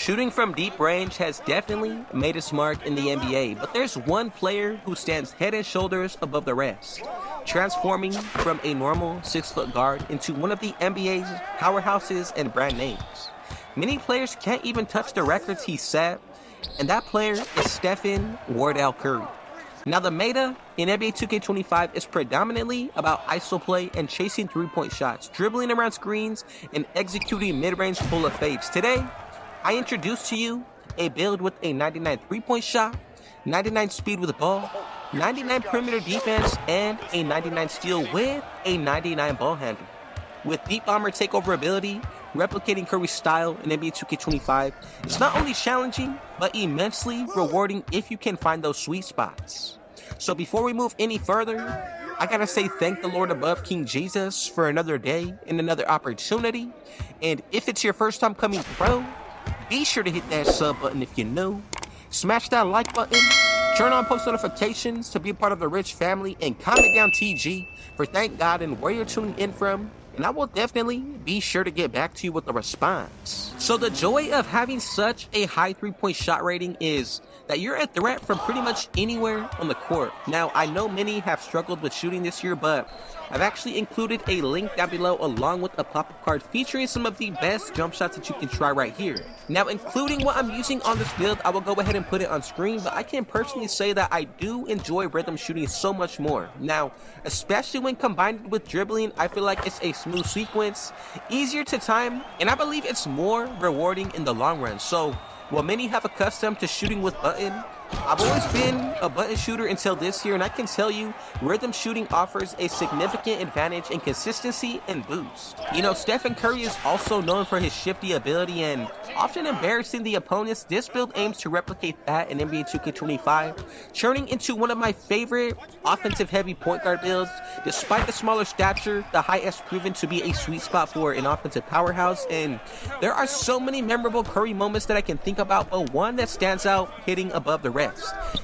Shooting from deep range has definitely made its mark in the NBA, but there's one player who stands head and shoulders above the rest, transforming from a normal 6-foot guard into one of the NBA's powerhouses and brand names. Many players can't even touch the records he set, and that player is Stephen Wardell Curry. Now the meta in NBA 2K25 is predominantly about ISO play and chasing 3-point shots, dribbling around screens, and executing mid-range pull-up fades. Today, I introduce to you a build with a 99 3-point shot, 99 speed with the ball, 99 perimeter defense, and a 99 steal with a 99 ball handle. With deep bomber takeover ability, replicating Curry's style in NBA 2K25, it's not only challenging, but immensely rewarding if you can find those sweet spots. So before we move any further, I gotta say thank the Lord above, King Jesus, for another day and another opportunity. And if it's your first time coming pro, be sure to hit that sub button if you're new, smash that like button, turn on post notifications to be a part of the Rich family, and comment down TG for thank God and where you're tuning in from, and I will definitely be sure to get back to you with a response. So the joy of having such a high 3-point shot rating is that you're a threat from pretty much anywhere on the court. Now, I know many have struggled with shooting this year, but I've actually included a link down below along with a pop-up card featuring some of the best jump shots that you can try right here. Now, including what I'm using on this build, I will go ahead and put it on screen, but I can personally say that I do enjoy rhythm shooting so much more. Now, especially when combined with dribbling, I feel like it's a smooth sequence, easier to time, and I believe it's more rewarding in the long run. So, while many have accustomed to shooting with button, I've always been a button shooter until this year, and I can tell you, rhythm shooting offers a significant advantage in consistency and boost. You know, Stephen Curry is also known for his shifty ability and often embarrassing the opponents. This build aims to replicate that in NBA 2K25, turning into one of my favorite offensive-heavy point guard builds. Despite the smaller stature, the height has proven to be a sweet spot for an offensive powerhouse, and there are so many memorable Curry moments that I can think about, but one that stands out hitting above the rest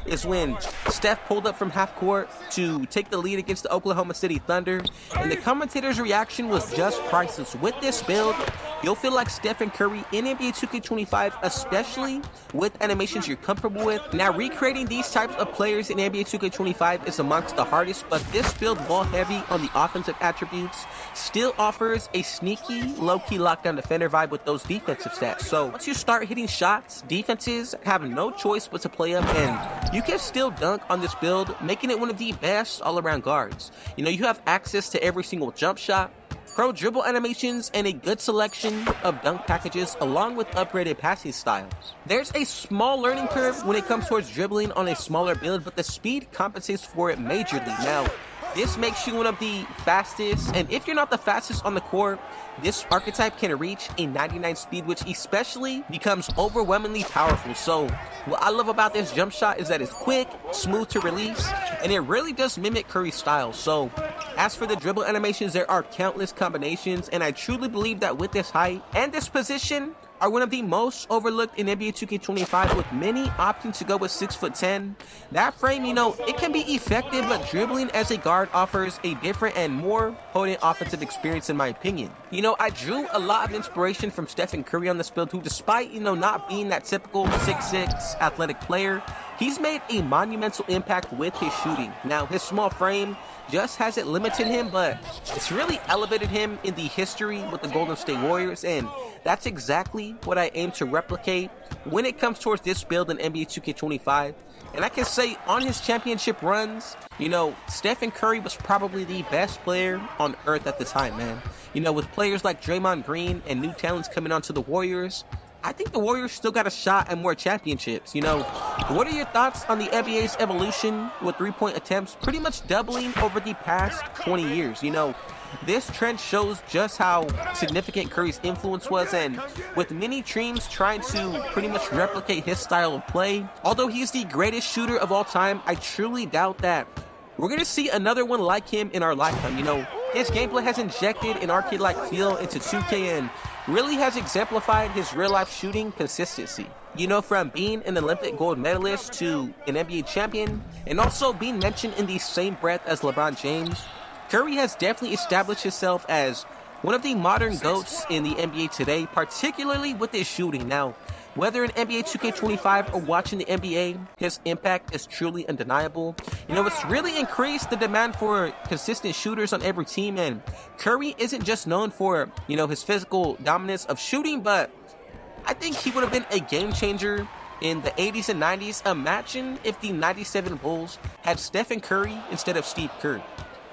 is when Steph pulled up from half court to take the lead against the Oklahoma City Thunder, and the commentator's reaction was just priceless. With this build, you'll feel like Stephen Curry in NBA 2K25, especially with animations you're comfortable with. Now, recreating these types of players in NBA 2K25 is amongst the hardest, but this build, ball heavy on the offensive attributes, still offers a sneaky, low-key lockdown defender vibe with those defensive stats. So once you start hitting shots, defenses have no choice but to play up, and you can still dunk on this build, making it one of the best all-around guards. You know, you have access to every single jump shot, pro dribble animations, and a good selection of dunk packages along with upgraded passing styles. There's a small learning curve when it comes towards dribbling on a smaller build, but the speed compensates for it majorly. Now, this makes you one of the fastest, and if you're not the fastest on the court, this archetype can reach a 99 speed, which especially becomes overwhelmingly powerful. So what I love about this jump shot is that it's quick, smooth to release, and it really does mimic Curry's style. So as for the dribble animations, there are countless combinations, and I truly believe that with this height and this position are one of the most overlooked in NBA 2K25, with many opting to go with 6'10". That frame, you know, it can be effective, but dribbling as a guard offers a different and more potent offensive experience in my opinion. You know, I drew a lot of inspiration from Stephen Curry on this build, who despite, you know, not being that typical 6'6" athletic player, he's made a monumental impact with his shooting. Now, his small frame just hasn't limited him, but it's really elevated him in the history with the Golden State Warriors, and that's exactly what I aim to replicate when it comes towards this build in NBA 2K25. And I can say on his championship runs, you know, Stephen Curry was probably the best player on earth at the time, man. You know, with players like Draymond Green and new talents coming onto the Warriors, I think the Warriors still got a shot at more championships. You know, what are your thoughts on the NBA's evolution with 3-point attempts pretty much doubling over the past 20 years? You know, this trend shows just how significant Curry's influence was, and with many teams trying to pretty much replicate his style of play, although he's the greatest shooter of all time, I truly doubt that we're going to see another one like him in our lifetime. You know, his gameplay has injected an arcade-like feel into 2K and really has exemplified his real-life shooting consistency. You know, from being an Olympic gold medalist to an NBA champion, and also being mentioned in the same breath as LeBron James, Curry has definitely established himself as one of the modern GOATs in the NBA today, particularly with his shooting. Now, Whether in NBA 2K25 or watching the NBA, his impact is truly undeniable. You know, it's really increased the demand for consistent shooters on every team, and Curry isn't just known for, you know, his physical dominance of shooting, but I think he would have been a game changer in the 80s and 90s. Imagine if the 97 Bulls had Stephen Curry instead of Steve Kerr.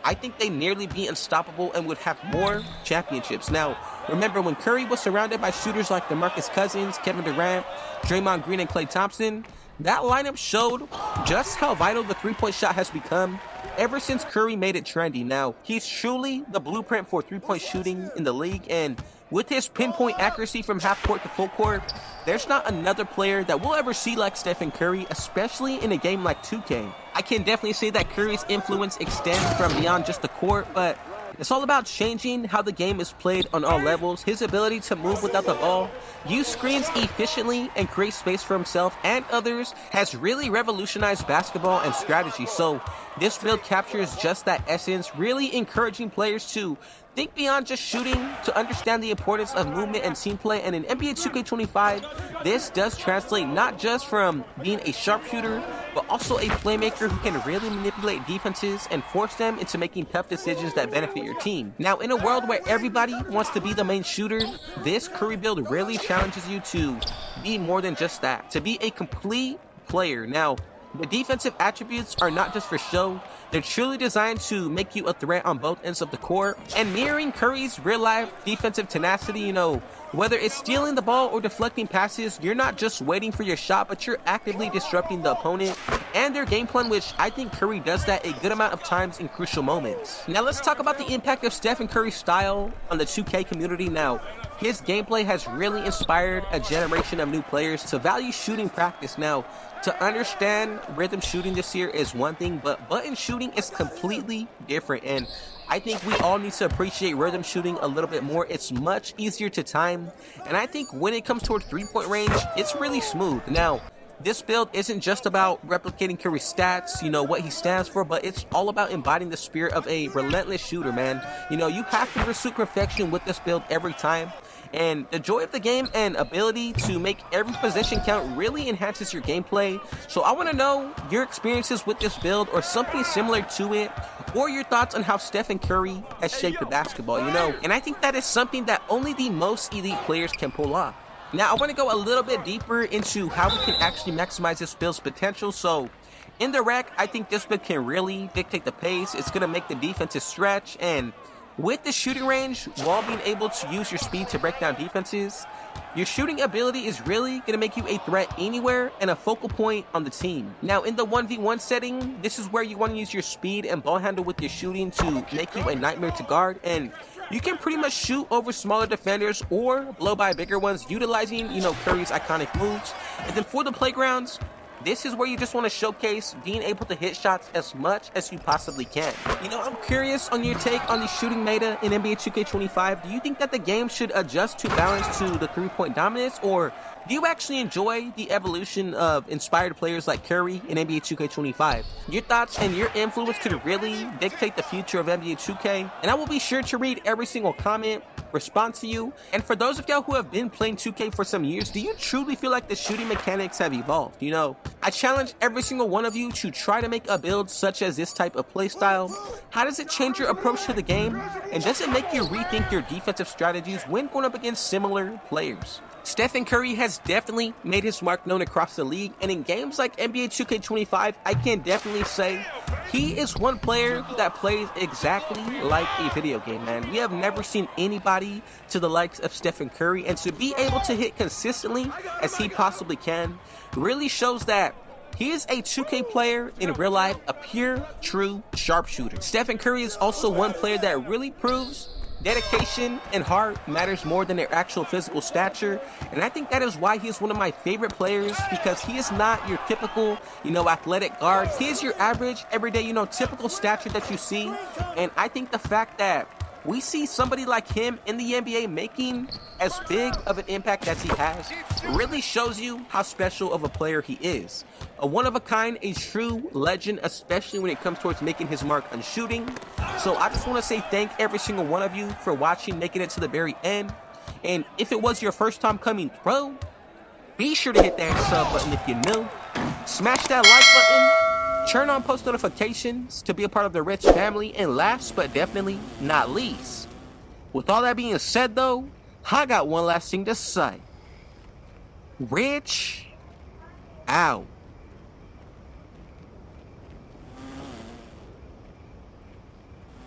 I think they'd nearly be unstoppable and would have more championships. Now, remember when Curry was surrounded by shooters like DeMarcus Cousins, Kevin Durant, Draymond Green, and Klay Thompson, that lineup showed just how vital the three-point shot has become ever since Curry made it trendy. Now, he's truly the blueprint for three-point shooting in the league, and with his pinpoint accuracy from half court to full court, there's not another player that we'll ever see like Stephen Curry, especially in a game like 2K. I can definitely say that Curry's influence extends from beyond just the court, but it's all about changing how the game is played on all levels. His ability to move without the ball, use screens efficiently, and create space for himself and others has really revolutionized basketball and strategy. So this build captures just that essence, really encouraging players to think beyond just shooting, to understand the importance of movement and team play. And in NBA 2K25, this does translate not just from being a sharpshooter, but also a playmaker who can really manipulate defenses and force them into making tough decisions that benefit your team. Now, in a world where everybody wants to be the main shooter, this Curry build really challenges you to be more than just that, to be a complete player. Now, the defensive attributes are not just for show, they're truly designed to make you a threat on both ends of the court. And mirroring Curry's real-life defensive tenacity, you know, whether it's stealing the ball or deflecting passes, you're not just waiting for your shot, but you're actively disrupting the opponent and their game plan, which I think Curry does that a good amount of times in crucial moments. Now let's talk about the impact of Stephen Curry's style on the 2K community. Now, his gameplay has really inspired a generation of new players to value shooting practice. Now, to understand rhythm shooting this year is one thing, but button shooting is completely different, and I think we all need to appreciate rhythm shooting a little bit more. It's much easier to time, and I think when it comes towards three-point range, it's really smooth. Now, this build isn't just about replicating Curry's stats, you know, what he stands for, but it's all about embodying the spirit of a relentless shooter, man. You know, you have to pursue perfection with this build every time. And the joy of the game and ability to make every possession count really enhances your gameplay. So I want to know your experiences with this build or something similar to it, or your thoughts on how Stephen Curry has shaped the basketball, you know. And I think that is something that only the most elite players can pull off. Now, I want to go a little bit deeper into how we can actually maximize this build's potential. So in the rec, I think this build can really dictate the pace. It's going to make the defenses stretch, and with the shooting range, while being able to use your speed to break down defenses, your shooting ability is really going to make you a threat anywhere and a focal point on the team. Now, in the 1v1 setting, this is where you want to use your speed and ball handle with your shooting to make you a nightmare to guard, and you can pretty much shoot over smaller defenders or blow by bigger ones utilizing, you know, Curry's iconic moves. And then for the playgrounds, this is where you just want to showcase being able to hit shots as much as you possibly can. You know, I'm curious on your take on the shooting meta in NBA 2K25. Do you think that the game should adjust to balance to the three-point dominance, or do you actually enjoy the evolution of inspired players like Curry in NBA 2K25? Your thoughts and your influence could really dictate the future of NBA 2K, and I will be sure to read every single comment, respond to you. And for those of y'all who have been playing 2K for some years, do you truly feel like the shooting mechanics have evolved? You know, I challenge every single one of you to try to make a build such as this type of playstyle. How does it change your approach to the game? And does it make you rethink your defensive strategies when going up against similar players? Stephen Curry has definitely made his mark known across the league, and in games like NBA 2K25, I can definitely say he is one player that plays exactly like a video game, man. We have never seen anybody to the likes of Stephen Curry, and to be able to hit consistently as he possibly can really shows that he is a 2K player in real life, a pure, true sharpshooter. Stephen Curry is also one player that really proves dedication and heart matters more than their actual physical stature, and I think that is why he is one of my favorite players, because he is not your typical, you know, athletic guard. He is your average, everyday, you know, typical stature that you see, and I think the fact that we see somebody like him in the NBA making as big of an impact as he has really shows you how special of a player he is. A one-of-a-kind, a true legend, especially when it comes towards making his mark on shooting. So I just want to say thank every single one of you for watching, making it to the very end. And if it was your first time coming through, Be sure to hit that sub button if you're new. Smash that like button. Turn on post notifications to be a part of the Rich family. And last but definitely not least, with all that being said though, I got one last thing to say. Rich out.